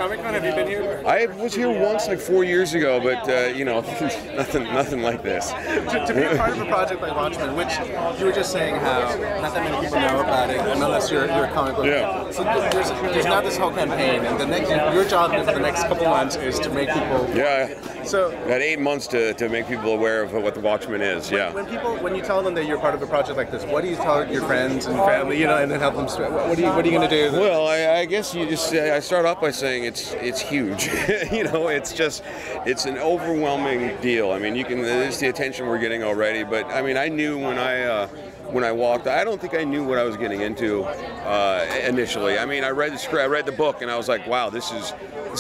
Comic-Con? Have you been here? I was here once, like 4 years ago, but you know, nothing like this. To be a part of a project like Watchmen, which you were just saying how not that many people know about it, unless you're a comic book. Yeah. So there's now this whole campaign, and your job for the next couple months is to make people. Yeah. So got 8 months to make people aware of what the Watchmen is. Yeah. When you tell them that you're part of a project like this, what do you tell your friends and family, you know, and then help them? What are you going to do? Well, I guess you just I start off by saying it's huge. You know, it's an overwhelming deal. I mean, it's the attention we're getting already. But I mean, I knew when I walked, I don't think I knew what I was getting into initially. I mean, I read the script, I read the book, and I was like, wow, this is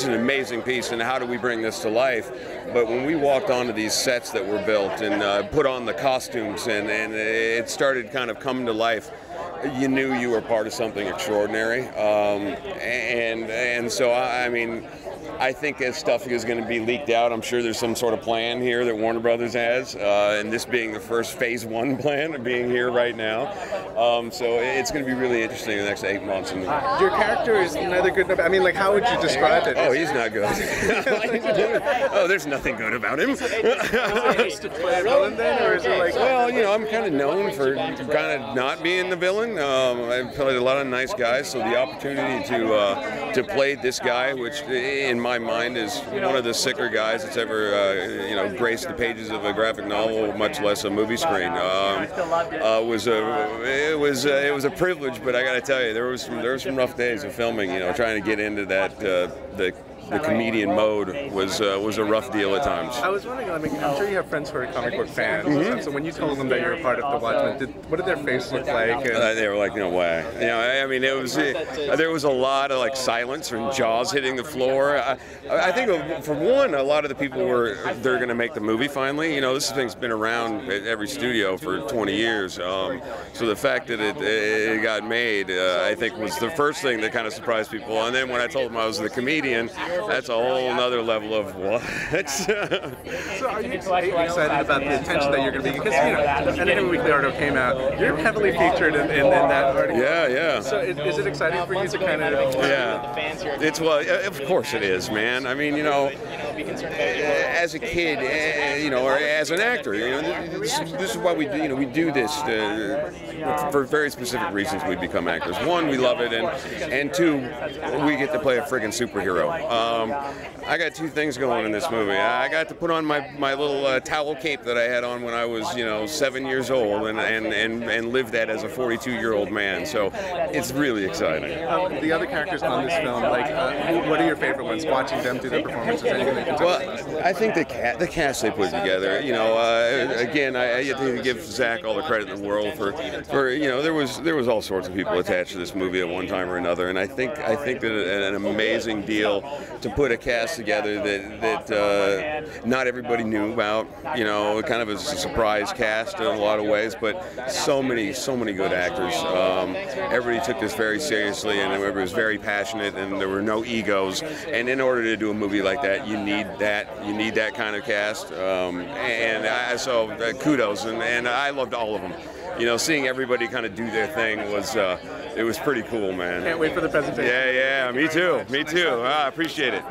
an amazing piece, and how do we bring this to life? But when we walked onto these sets that were built and put on the costumes, and it started kind of coming to life, you knew you were part of something extraordinary. And so, I mean, I think as stuff is going to be leaked out, I'm sure there's some sort of plan here that Warner Brothers has, and this being the first phase 1 plan of being here right now. So it's going to be really interesting in the next 8 months. And your character is neither good nor bad. I mean, like, how would you describe it? Oh, he's not good. Oh, there's nothing good about him. Is it to play a villain then, or is it like? Well, you know, I'm kind of known for kind of not being the villain. I've played a lot of nice guys, so the opportunity to play this guy, which in my mind is one of the sicker guys that's ever you know, graced the pages of a graphic novel, much less a movie screen, it was a privilege. But I got to tell you, there was some rough days of filming. You know, trying to get into that the comedian mode was a rough deal at times. I was wondering, I mean, I'm sure you have friends who are comic book fans. So when you told them that you're a part of the Watchmen, what did their face look like? They were like, no way. You know, I mean, there was a lot of like silence and jaws hitting the floor. I think for one, a lot of the people they're going to make the movie finally. You know, this thing's been around at every studio for 20 years. So the fact that it got made, I think, was the first thing that kind of surprised people. And then when I told them I was the comedian, that's a whole nother level of what. So are you excited about the attention that you're going to be? Because, you know, Entertainment Weekly article came out. You're heavily featured in that article. Yeah, yeah. So is it exciting for you to kind of? Yeah. It's, well, of course it is, man. I mean, you know, as a kid, you know, or as an actor, you know, this is why we do. You know, we do this for very specific reasons. We become actors. One, we love it, and two, we get to play a friggin' superhero. I got 2 things going in this movie. I got to put on my little towel cape that I had on when I was, you know, 7 years old, and live that as a 42-year-old man. So it's really exciting. The other characters on this film, like, what are your favorite ones? Watching them do their performances, anything that you can Well, I think the cast they put together. You know, again, I have to give Zach all the credit in the world for you know, there was all sorts of people attached to this movie at one time or another, and I think that an amazing deal to put a cast together that not everybody knew about. You know, kind of as a surprise cast in a lot of ways, but so many good actors. Everybody took this very seriously, and everybody was very passionate, and there were no egos. And in order to do a movie like that, you need that kind of cast. So kudos, and I loved all of them. You know, seeing everybody kind of do their thing it was pretty cool, man. Can't wait for the presentation. Yeah, me too. I appreciate it.